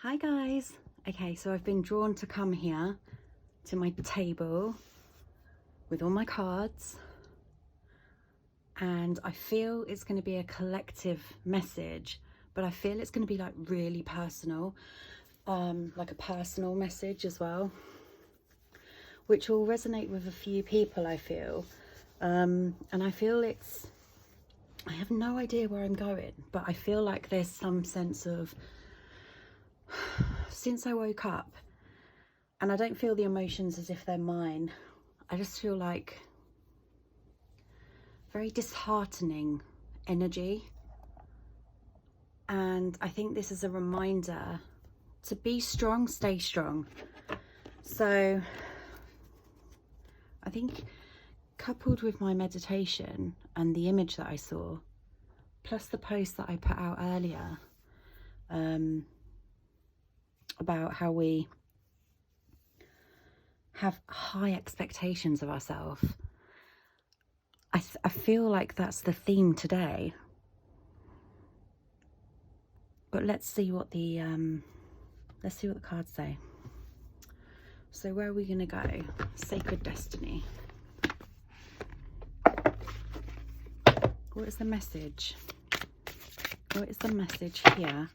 Hi guys. Okay, so I've been drawn to come here to my table with all my cards, and I feel it's going to be a collective message, but I feel it's going to be like really personal, like a personal message as well, which will resonate with a few people, I feel. And I feel I have no idea where I'm going, but I feel like there's some sense of, since I woke up, and I don't feel the emotions as if they're mine, I just feel like very disheartening energy. And I think this is a reminder to be strong, stay strong. So I think coupled with my meditation and the image that I saw, plus the post that I put out earlier, about how we have high expectations of ourselves, I feel like that's the theme today. But let's see what the cards say. So where are we gonna go? Sacred destiny. What is the message? What is the message here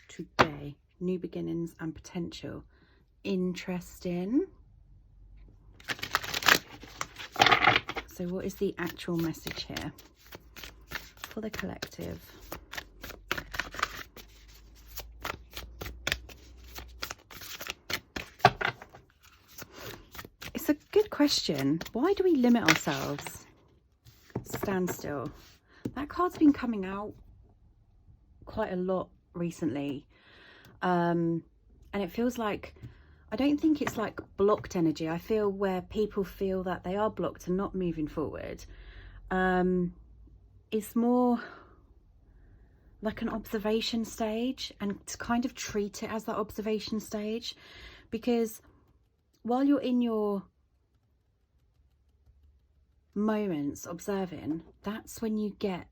today? New beginnings and potential. Interesting. So what is the actual message here for the collective? It's a good question. Why do we limit ourselves? Stand still. That card's been coming out quite a lot recently. And it feels like, I don't think it's like blocked energy. I feel where people feel that they are blocked and not moving forward. It's more like an observation stage, and to kind of treat it as that observation stage, because while you're in your moments observing, that's when you get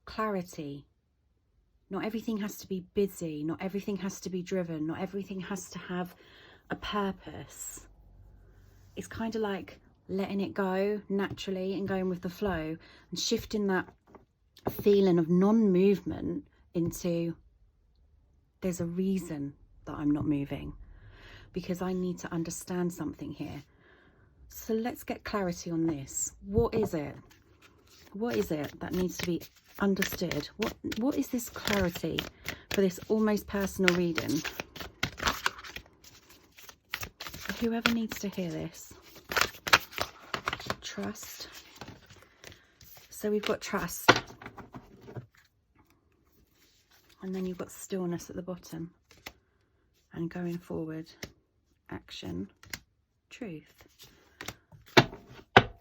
clarity. Not everything has to be busy, not everything has to be driven, not everything has to have a purpose. It's kind of like letting it go naturally and going with the flow, and shifting that feeling of non-movement into, there's a reason that I'm not moving, because I need to understand something here. So let's get clarity on this. What is it? What is it that needs to be understood? What is this clarity for this almost personal reading? Whoever needs to hear this. Trust. So we've got trust. And then you've got stillness at the bottom. And going forward, action, truth.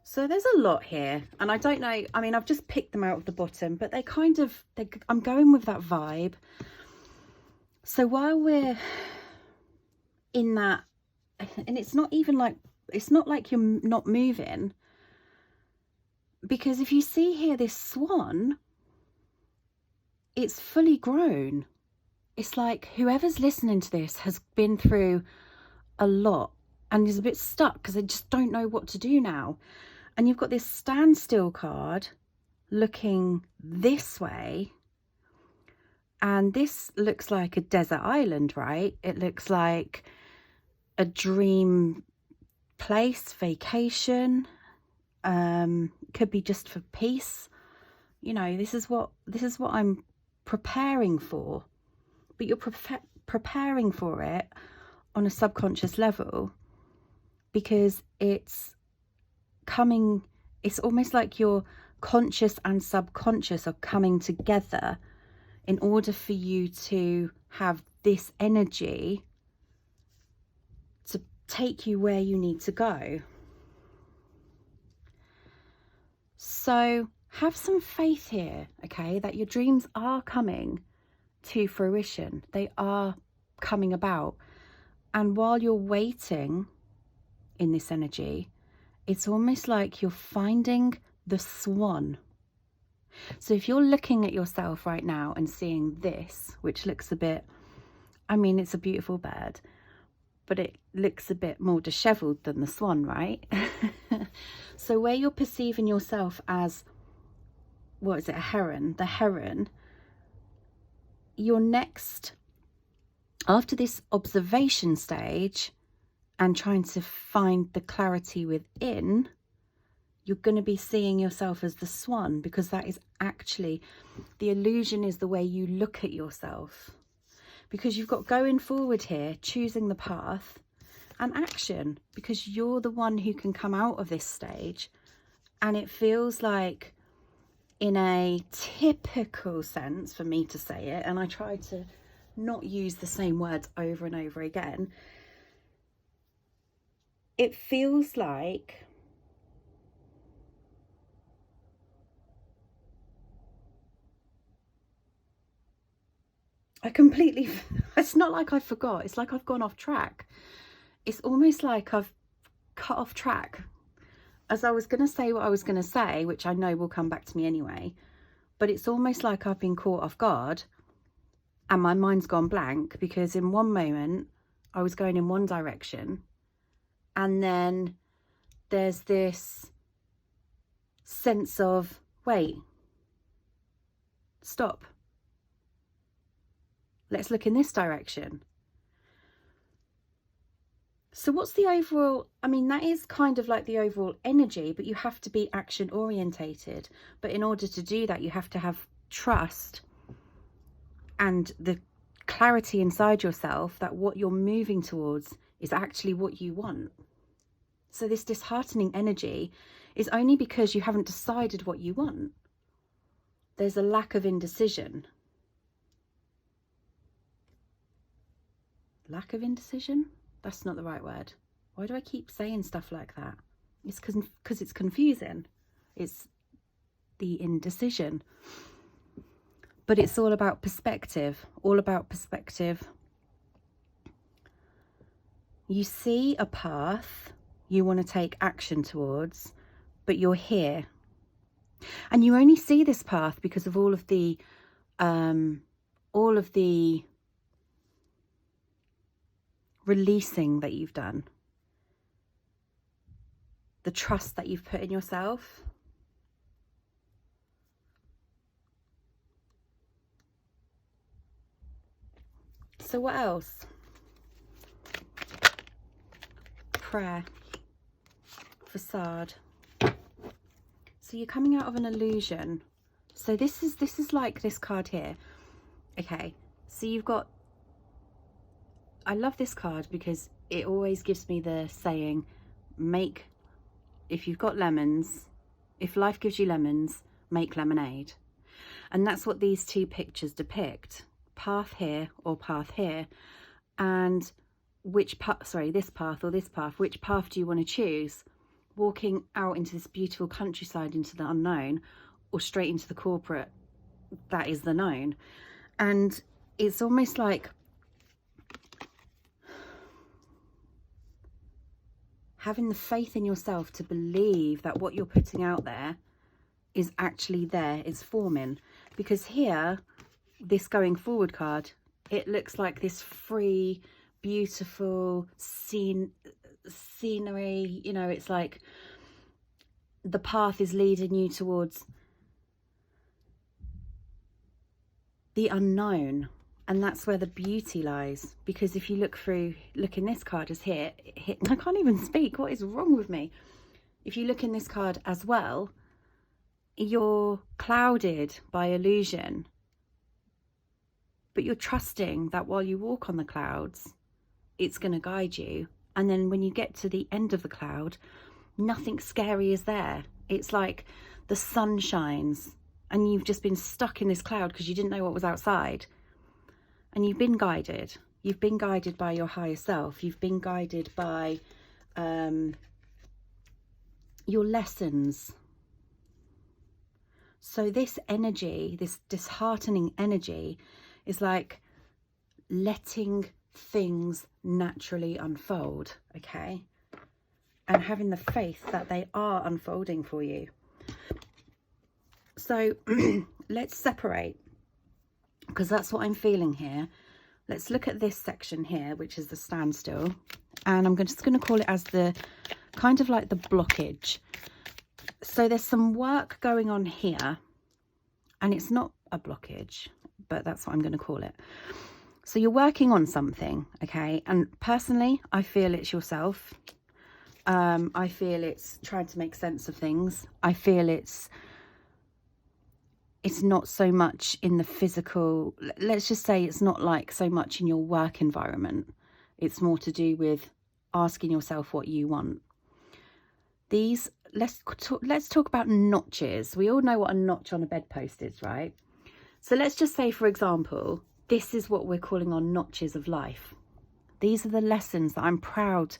So there's a lot here, and I don't know, I mean, I've just picked them out of the bottom, but they kind of, I'm going with that vibe. So while we're in that, and it's not even like, it's not like you're not moving, because if you see here this swan, it's fully grown. It's like whoever's listening to this has been through a lot and is a bit stuck because they just don't know what to do now. And you've got this standstill card looking this way. And this looks like a desert island, right? It looks like a dream place, vacation. Could be just for peace. You know, this is what I'm preparing for. But you're preparing for it on a subconscious level, because it's coming, it's almost like your conscious and subconscious are coming together in order for you to have this energy to take you where you need to go. So have some faith here, okay, that your dreams are coming to fruition. They are coming about. And while you're waiting in this energy, it's almost like you're finding the swan. So if you're looking at yourself right now and seeing this, which looks a bit I mean, it's a beautiful bird, but it looks a bit more disheveled than the swan, right? So where you're perceiving yourself as, what is it, a heron, the heron, your next, after this observation stage and trying to find the clarity within, you're going to be seeing yourself as the swan, because that is actually, the illusion is the way you look at yourself. Because you've got going forward here, choosing the path, and action, because you're the one who can come out of this stage. And it feels like, in a typical sense, for me to say it, and I try to not use the same words over and over again, it feels like I completely, it's not like I forgot, it's like I've gone off track. It's almost like I've cut off track. As I was going to say what I was going to say, which I know will come back to me anyway, but it's almost like I've been caught off guard and my mind's gone blank, because in one moment I was going in one direction, and then there's this sense of, wait, stop. Let's look in this direction. So what's the overall, I mean, that is kind of like the overall energy, but you have to be action orientated. But in order to do that, you have to have trust and the clarity inside yourself that what you're moving towards is actually what you want. So this disheartening energy is only because you haven't decided what you want. There's a lack of indecision. Lack of indecision? That's not the right word. Why do I keep saying stuff like that? It's because it's confusing. It's the indecision. But it's all about perspective. All about perspective. You see a path you want to take action towards, but you're here. And you only see this path because of all of the releasing that you've done, the trust that you've put in yourself. So what else? Prayer, facade. So you're coming out of an illusion. So this is like this card here. Okay, so you've got, I love this card because it always gives me the saying, if you've got lemons, if life gives you lemons, make lemonade. And that's what these two pictures depict. Path here or path here. And which path, sorry, this path or this path, which path do you want to choose? Walking out into this beautiful countryside, into the unknown, or straight into the corporate that is the known. And it's almost like having the faith in yourself to believe that what you're putting out there is actually there, it's forming. Because here, this going forward card, it looks like this free, beautiful scenery, you know, it's like the path is leading you towards the unknown. And that's where the beauty lies. Because if you look in this card as here, I can't even speak. What is wrong with me? If you look in this card as well, you're clouded by illusion. But you're trusting that while you walk on the clouds, it's going to guide you. And then when you get to the end of the cloud, nothing scary is there. It's like the sun shines and you've just been stuck in this cloud because you didn't know what was outside. And you've been guided. You've been guided by your higher self. You've been guided by your lessons. So this energy, this disheartening energy, is like letting things naturally unfold, okay? And having the faith that they are unfolding for you. So let's separate, because that's what I'm feeling here. let's look at this section here, which is the standstill. And I'm just going to call it as the kind of like the blockage. So there's some work going on here, and it's not a blockage, but that's what I'm going to call it. So you're working on something, okay? And personally, I feel it's yourself. I feel it's trying to make sense of things. I feel it's not so much in the physical. Let's just say it's not like so much in your work environment. It's more to do with asking yourself what you want. These, let's talk about notches. We all know what a notch on a bedpost is, right? So let's just say, for example, this is what we're calling on notches of life. These are the lessons that I'm proud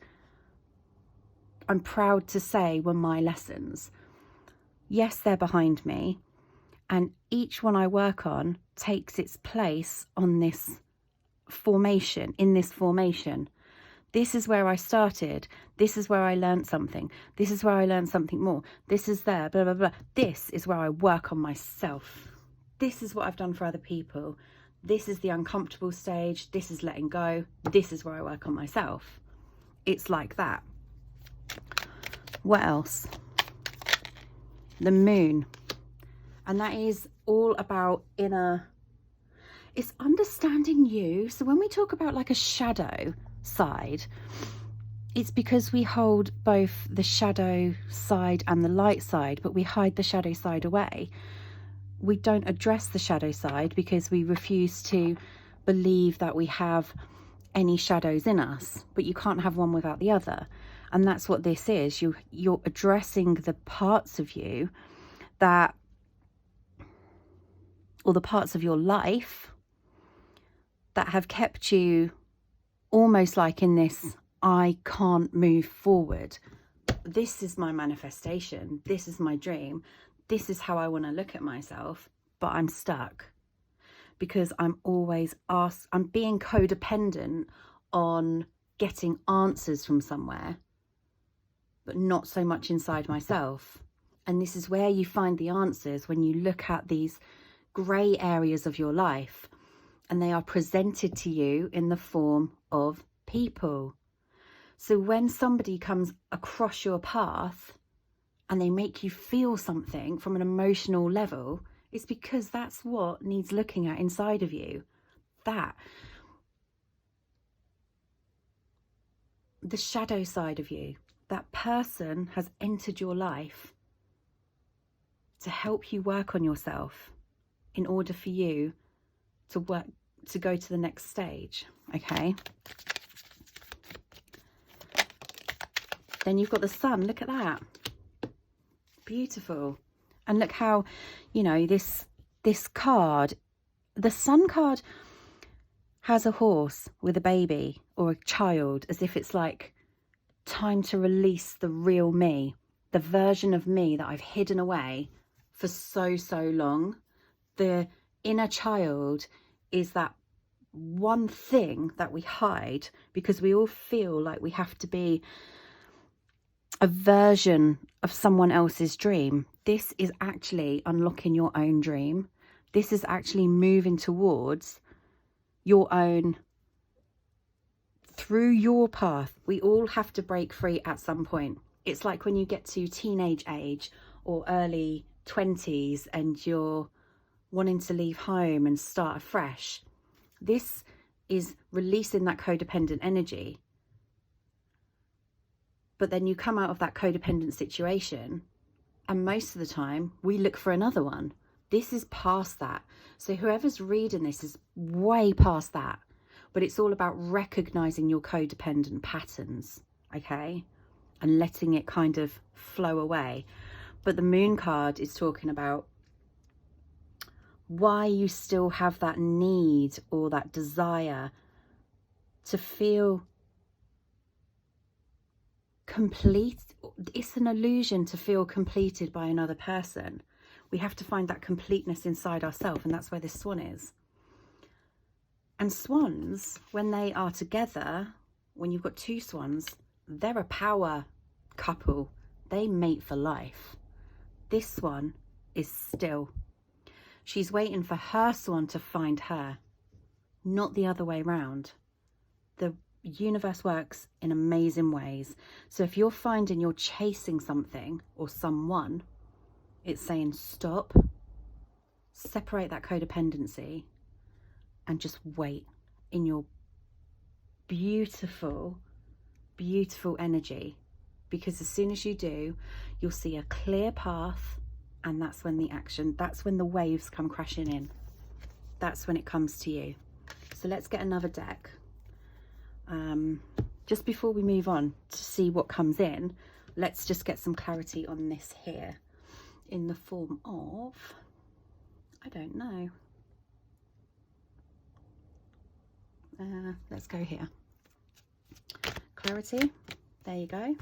to say were my lessons. Yes, they're behind me, and each one I work on takes its place on this formation, in this formation. This is where I started. This is where I learned something. This is where I learned something more. This is there, blah, blah, blah. This is where I work on myself. This is what I've done for other people. This is the uncomfortable stage. This is letting go. This is where I work on myself. It's like that. What else? The moon. And that is all about inner, it's understanding you. So when we talk about like a shadow side, it's because we hold both the shadow side and the light side, but we hide the shadow side away. We don't address the shadow side because we refuse to believe that we have any shadows in us, but you can't have one without the other. And that's what this is. You're addressing the parts of you that, or the parts of your life that have kept you almost like in this, I can't move forward. This is my manifestation. This is my dream. This is how I want to look at myself, but I'm stuck because I'm always I'm being codependent on getting answers from somewhere, but not so much inside myself. And this is where you find the answers when you look at these grey areas of your life, and they are presented to you in the form of people. So when somebody comes across your path and they make you feel something from an emotional level, it's because that's what needs looking at inside of you. That, the shadow side of you, that person has entered your life to help you work on yourself in order for you to go to the next stage, okay? Then you've got the sun. Look at that. Beautiful. And look how, you know, this card, the sun card, has a horse with a baby or a child, as if it's like time to release the real me, the version of me that I've hidden away for so long. The inner child is that one thing that we hide because we all feel like we have to be a version of someone else's dream. This is actually unlocking your own dream. This is actually moving towards your own, through your path. We all have to break free at some point. It's like when you get to teenage age or early 20s and you're wanting to leave home and start afresh. This is releasing that codependent energy. But then you come out of that codependent situation, and most of the time we look for another one. This is past that. So whoever's reading this is way past that. But it's all about recognizing your codependent patterns, okay? And letting it kind of flow away. But the moon card is talking about why you still have that need or that desire to feel complete. It's an illusion to feel completed by another person. We have to find that completeness inside ourselves, and that's where this swan is. And swans, when they are together, when you've got two swans, they're a power couple. They mate for life. This one is still. She's waiting for her swan to find her. not the other way around. The universe works in amazing ways. So if you're finding you're chasing something or someone, it's saying stop, separate that codependency, and just wait in your beautiful, beautiful energy. Because as soon as you do, you'll see a clear path, and that's when the action, that's when the waves come crashing in. That's when it comes to you. So let's get another deck. Just before we move on to see what comes in, let's just get some clarity on this here in the form of, I don't know. Let's go here. Clarity. There you go.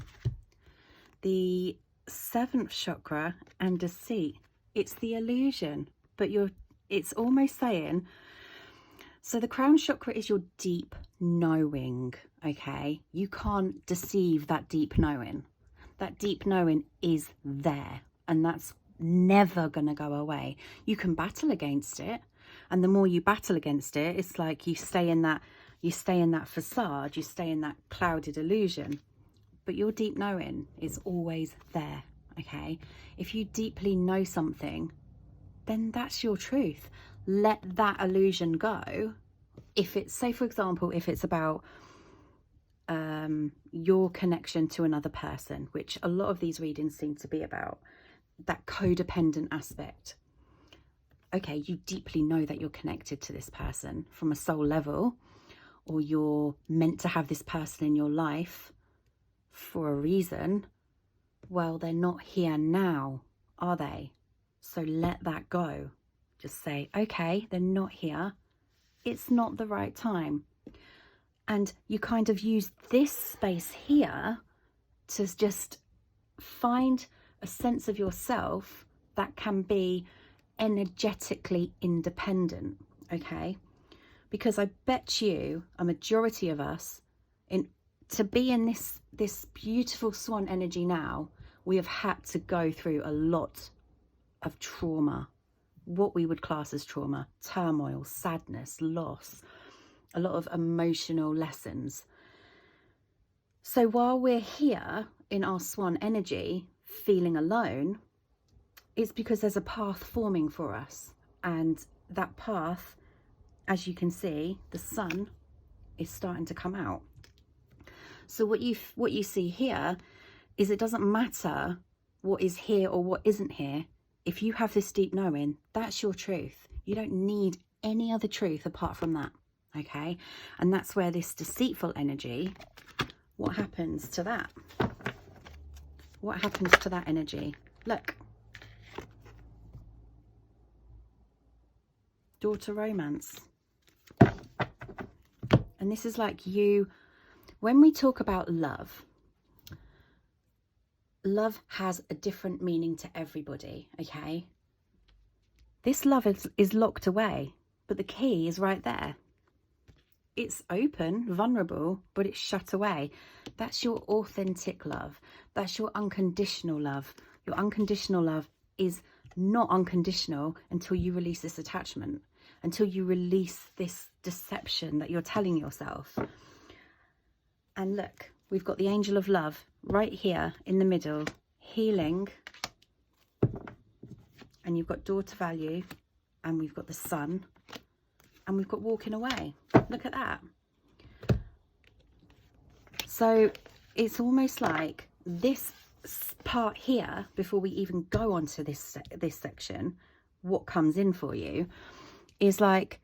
The 7th chakra and deceit. It's the illusion, but it's almost saying, so the crown chakra is your deep knowing, okay? You can't deceive that deep knowing. That deep knowing is there, and that's never going to go away. You can battle against it, and the more you battle against it, it's like you stay in that facade, you stay in that clouded illusion. But your deep knowing is always there, okay? If you deeply know something, then that's your truth. Let that illusion go. If it's, say for example, if it's about your connection to another person, which a lot of these readings seem to be about, that codependent aspect. Okay, you deeply know that you're connected to this person from a soul level, or you're meant to have this person in your life for a reason. Well, they're not here now, are they? So let that go. Just say, okay, they're not here. It's not the right time. And you kind of use this space here to just find a sense of yourself that can be energetically independent, okay? Because I bet you a majority of us, to be in this beautiful swan energy now, we have had to go through a lot of trauma, what we would class as trauma, turmoil, sadness, loss, a lot of emotional lessons. So while we're here in our swan energy, feeling alone, it's because there's a path forming for us. And that path, as you can see, the sun is starting to come out. So what you see here is it doesn't matter what is here or what isn't here. If you have this deep knowing, that's your truth. You don't need any other truth apart from that, okay? And that's where this deceitful energy, what happens to that? What happens to that energy? Look. Daughter romance. And this is like you, when we talk about love, love has a different meaning to everybody, okay? This love is locked away, but the key is right there. It's open, vulnerable, but it's shut away. That's your authentic love. That's your unconditional love. Your unconditional love is not unconditional until you release this attachment, until you release this deception that you're telling yourself. And look, we've got the angel of love right here in the middle, healing. And you've got daughter value, and we've got the sun, and we've got walking away. Look at that. So it's almost like this part here, before we even go on to this section, what comes in for you is like,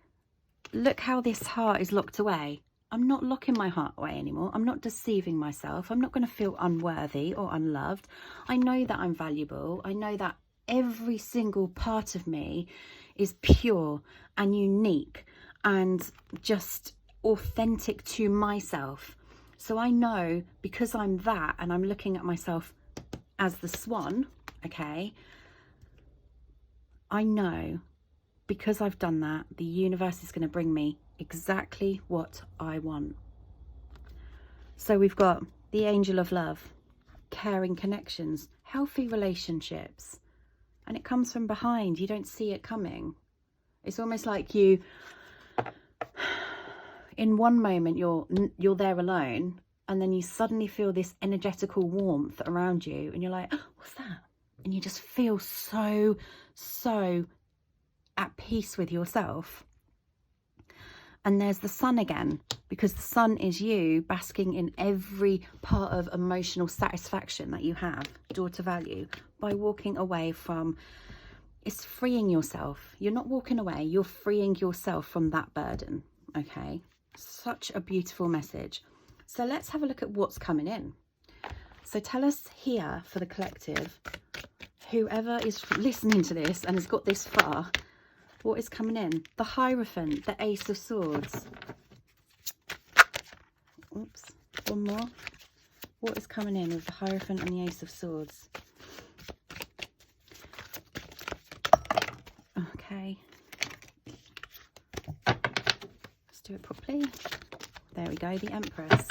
look how this heart is locked away. I'm not locking my heart away anymore. I'm not deceiving myself. I'm not going to feel unworthy or unloved. I know that I'm valuable. I know that every single part of me is pure and unique and just authentic to myself. So I know, because I'm that, and I'm looking at myself as the swan, okay, I know because I've done that, the universe is going to bring me exactly what I want. So we've got the angel of love, caring connections, healthy relationships, and it comes from behind. You don't see it coming. It's almost like in one moment you're there alone, and then you suddenly feel this energetical warmth around you, and you're like, oh, what's that? And you just feel so at peace with yourself. And there's the sun again, because the sun is you basking in every part of emotional satisfaction that you have, daughter value, by walking away from, it's freeing yourself. You're not walking away, you're freeing yourself from that burden, okay? Such a beautiful message. So let's have a look at what's coming in. So tell us here for the collective, whoever is listening to this and has got this far, what is coming in? The Hierophant, the Ace of Swords. Oops, one more. What is coming in with the Hierophant and the Ace of Swords? Okay. Let's do it properly. There we go, the Empress.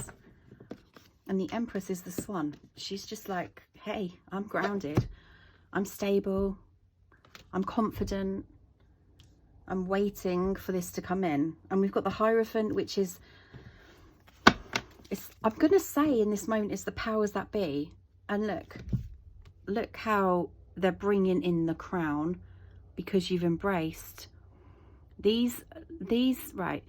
And the Empress is the Swan. She's just like, hey, I'm grounded. I'm stable. I'm confident. I'm waiting for this to come in. And we've got the Hierophant, which is, I'm going to say in this moment, it's the powers that be. And look how they're bringing in the crown, because you've embraced these, right.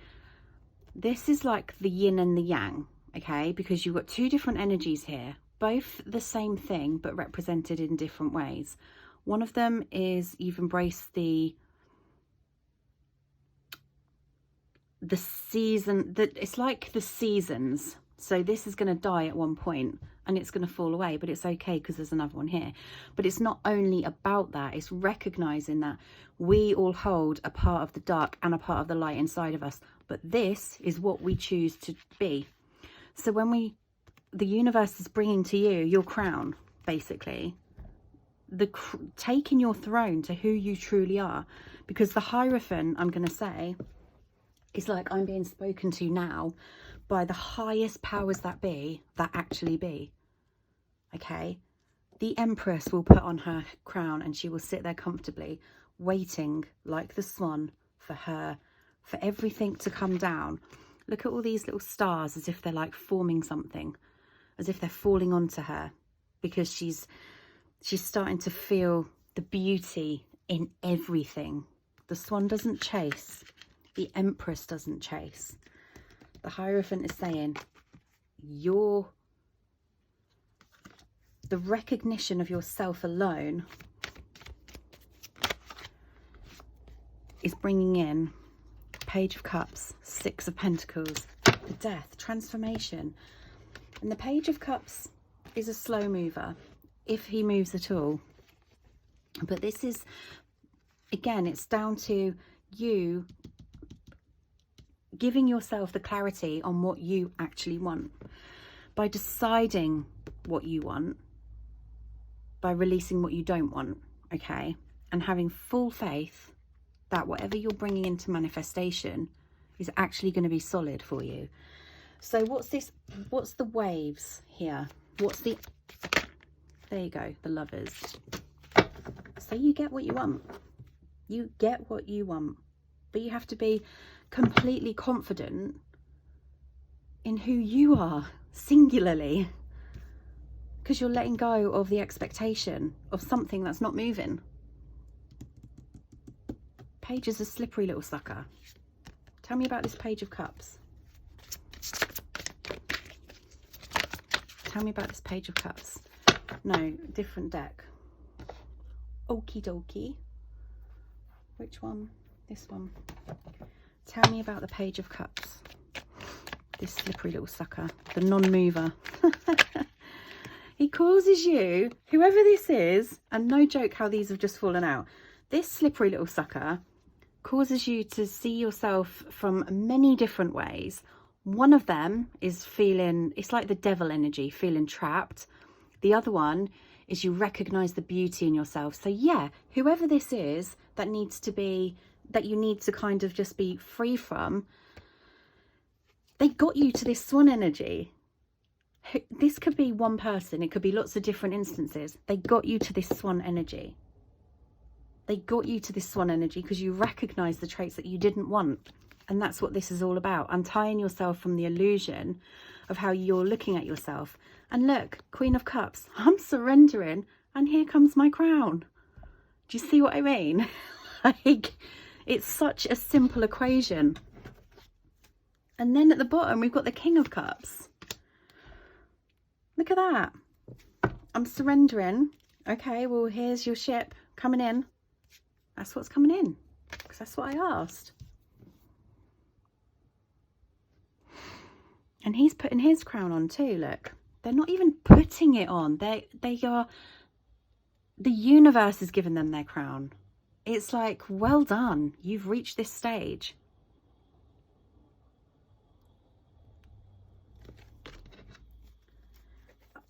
This is like the yin and the yang, okay? Because you've got two different energies here, both the same thing, but represented in different ways. One of them is you've embraced the season, that it's like the seasons. So this is going to die at one point and it's going to fall away, but it's okay because there's another one here. But it's not only about that, it's recognizing that we all hold a part of the dark and a part of the light inside of us, but this is what we choose to be. So when the universe is bringing to you your crown, basically, taking your throne to who you truly are, because the Hierophant, I'm going to say, is like I'm being spoken to now by the highest powers that be, that actually be. Okay? The Empress will put on her crown and she will sit there comfortably, waiting like the swan for everything to come down. Look at all these little stars as if they're like forming something, as if they're falling onto her, because she's starting to feel the beauty in everything. The swan doesn't chase. The Empress doesn't chase. The Hierophant is saying, the recognition of yourself alone is bringing in Page of Cups, Six of Pentacles, the Death, transformation. And the Page of Cups is a slow mover, if he moves at all. But this is, again, it's down to you giving yourself the clarity on what you actually want, by deciding what you want, by releasing what you don't want, okay? And having full faith that whatever you're bringing into manifestation is actually going to be solid for you. So what's this? What's the waves here? There you go, the Lovers. So you get what you want. You get what you want. But you have to be completely confident in who you are, singularly, because you're letting go of the expectation of something that's not moving. Page is a slippery little sucker. Tell me about this Page of Cups. Tell me about this Page of Cups. No, different deck. Okie dokie. Which one? This one. Tell me about the Page of Cups. This slippery little sucker, the non-mover. He causes you, whoever this is, and no joke how these have just fallen out, this slippery little sucker causes you to see yourself from many different ways. One of them is feeling, it's like the devil energy, feeling trapped. The other one is you recognize the beauty in yourself. So yeah, whoever this is that needs to be, that you need to kind of just be free from, they got you to this swan energy. This could be one person, it could be lots of different instances. They got you to this swan energy. They got you to this swan energy because you recognize the traits that you didn't want. And that's what this is all about, untying yourself from the illusion of how you're looking at yourself. And look, Queen of Cups, I'm surrendering, and here comes my crown. Do you see what I mean? Like, it's such a simple equation. And then at the bottom, we've got the King of Cups. Look at that. I'm surrendering. Okay, well, here's your ship coming in. That's what's coming in, because that's what I asked. And he's putting his crown on too, look. They're not even putting it on. They are, the universe has given them their crown. It's like, well done. You've reached this stage.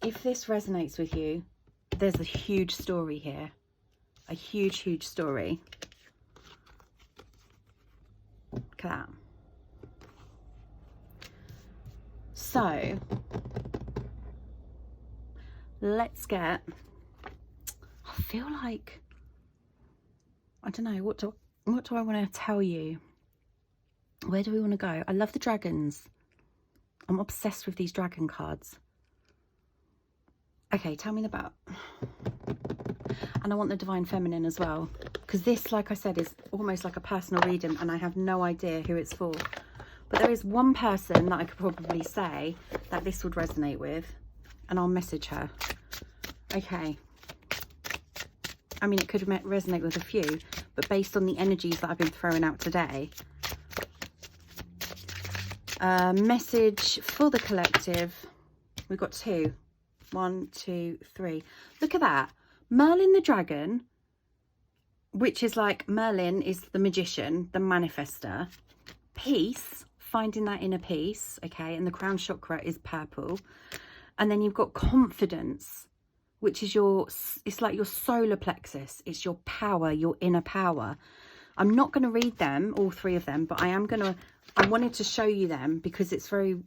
If this resonates with you, there's a huge story here. A huge, huge story. Look at that. So, let's get, I feel like, I don't know, what do I want to tell you? Where do we want to go? I love the dragons. I'm obsessed with these dragon cards. Okay, tell me about, and I want the Divine Feminine as well, because this, like I said, is almost like a personal reading, and I have no idea who it's for. But there is one person that I could probably say that this would resonate with, and I'll message her. Okay. I mean, it could resonate with a few, but based on the energies that I've been throwing out today, message for the collective. We've got two. 1, 2, 3. Look at that. Merlin the dragon, which is like, Merlin is the magician, the manifester. Peace, finding that inner peace, okay, and the crown chakra is purple. And then you've got confidence, which is your, it's like your solar plexus. It's your power, your inner power. I'm not going to read them, all three of them, but I wanted to show you them because it's very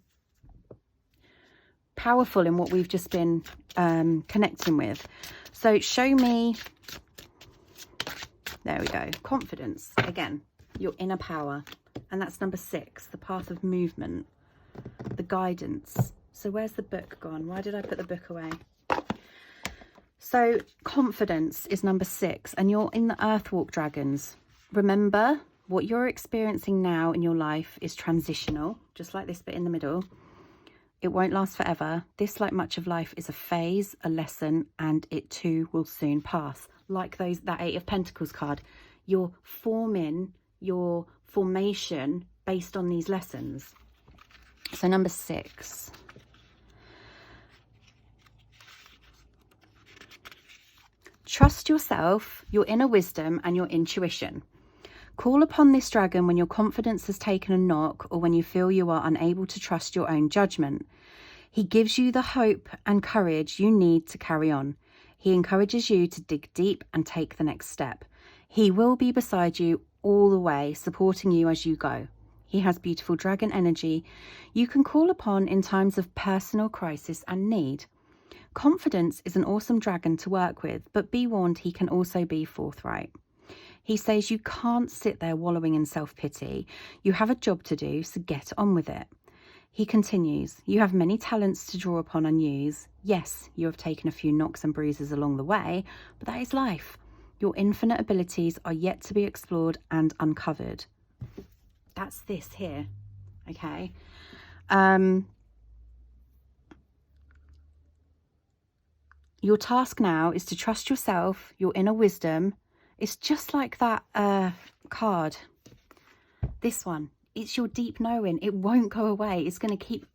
powerful in what we've just been connecting with. So show me, there we go, confidence, again, your inner power. And that's number 6, the path of movement, the guidance. So where's the book gone? Why did I put the book away? So confidence is number 6, and you're in the Earthwalk dragons. Remember, what you're experiencing now in your life is transitional, just like this bit in the middle. It won't last forever. This, like much of life, is a phase, a lesson, and it too will soon pass. Like that 8 of Pentacles card, you're forming your formation based on these lessons. So number 6. Trust yourself, your inner wisdom, and your intuition. Call upon this dragon when your confidence has taken a knock or when you feel you are unable to trust your own judgment. He gives you the hope and courage you need to carry on. He encourages you to dig deep and take the next step. He will be beside you all the way, supporting you as you go. He has beautiful dragon energy you can call upon in times of personal crisis and need. Confidence is an awesome dragon to work with, but be warned, he can also be forthright. He says you can't sit there wallowing in self-pity. You have a job to do, so get on with it. He continues, you have many talents to draw upon and use. Yes, you have taken a few knocks and bruises along the way, but that is life. Your infinite abilities are yet to be explored and uncovered. That's this here, okay? Your task now is to trust yourself, your inner wisdom. It's just like that card. This one. It's your deep knowing. It won't go away. It's going to keep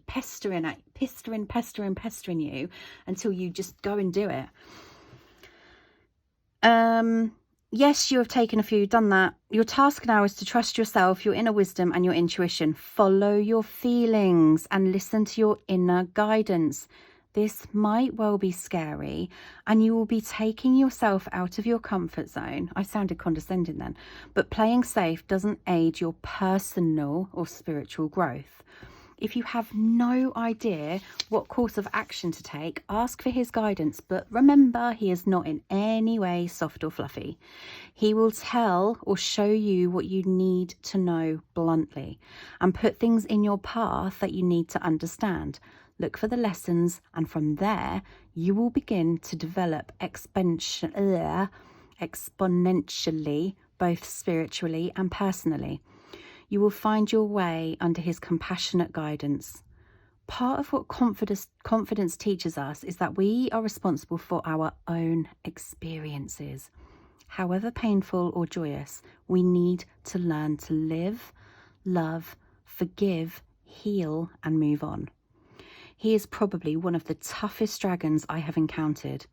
pestering you until you just go and do it. Yes, you have taken a few, done that. Your task now is to trust yourself, your inner wisdom, and your intuition. Follow your feelings and listen to your inner guidance. This might well be scary, and you will be taking yourself out of your comfort zone. I sounded condescending then, but playing safe doesn't aid your personal or spiritual growth. If you have no idea what course of action to take, ask for his guidance. But remember, he is not in any way soft or fluffy. He will tell or show you what you need to know bluntly and put things in your path that you need to understand. Look for the lessons, and from there, you will begin to develop exponentially, both spiritually and personally. You will find your way under his compassionate guidance. Part of what confidence teaches us is that we are responsible for our own experiences. However painful or joyous, we need to learn to live, love, forgive, heal, and move on. He is probably one of the toughest dragons I have encountered.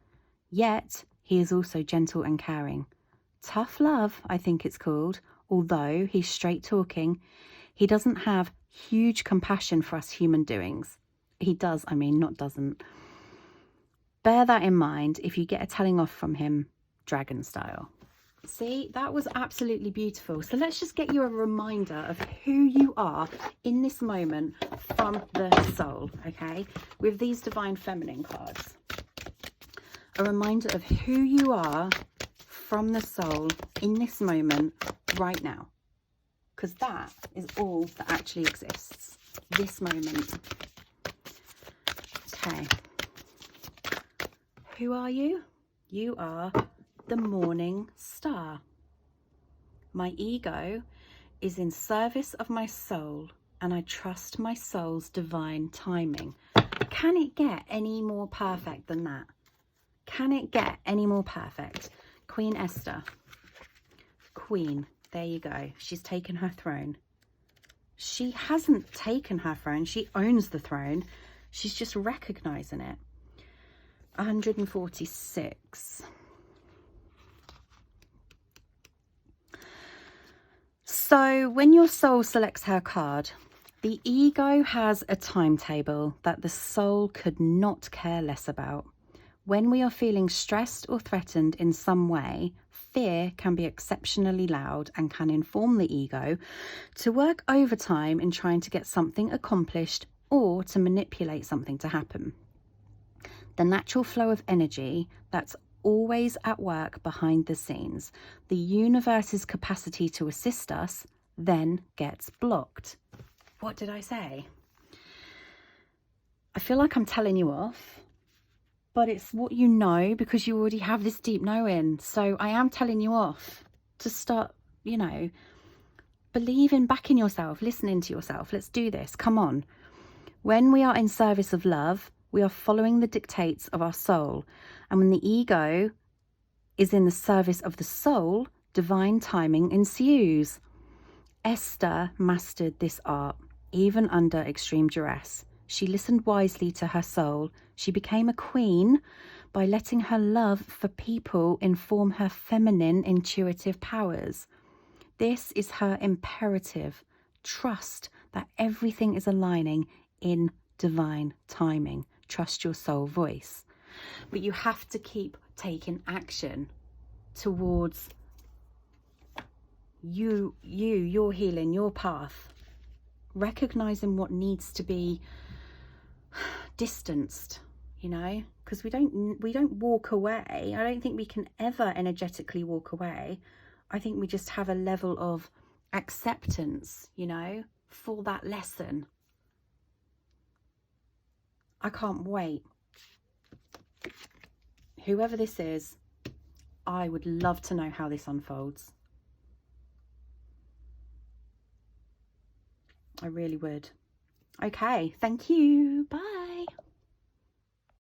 Yet, he is also gentle and caring. Tough love, I think it's called. Although he's straight talking, he doesn't have huge compassion for us human doings. He does, not doesn't. Bear that in mind if you get a telling off from him, dragon style. See, that was absolutely beautiful. So let's just get you a reminder of who you are in this moment from the soul, okay? With these divine feminine cards. A reminder of who you are from the soul in this moment right now, because that is all that actually exists, this moment. Okay, who are you? You are the morning star. My ego is in service of my soul, and I trust my soul's divine timing. Can it get any more perfect than that? Can it get any more perfect? Queen Esther. Queen, there you go. She's taken her throne. She hasn't taken her throne. She owns the throne. She's just recognizing it. 146. So when your soul selects her card, the ego has a timetable that the soul could not care less about. When we are feeling stressed or threatened in some way, fear can be exceptionally loud and can inform the ego to work overtime in trying to get something accomplished or to manipulate something to happen. The natural flow of energy that's always at work behind the scenes, the universe's capacity to assist us, then gets blocked. What did I say? I feel like I'm telling you off, but it's what you know because you already have this deep knowing. So I am telling you off to start, believing back in yourself, listening to yourself. Let's do this. Come on. When we are in service of love, we are following the dictates of our soul. And when the ego is in the service of the soul, divine timing ensues. Esther mastered this art, even under extreme duress. She listened wisely to her soul. She became a queen by letting her love for people inform her feminine intuitive powers. This is her imperative. Trust that everything is aligning in divine timing. Trust your soul voice. But you have to keep taking action towards your healing, your path. Recognizing what needs to be distanced, because we don't walk away. I don't think we can ever energetically walk away. I think we just have a level of acceptance, for that lesson. I can't wait. Whoever this is, I would love to know how this unfolds. I really would. Okay, thank you. Bye.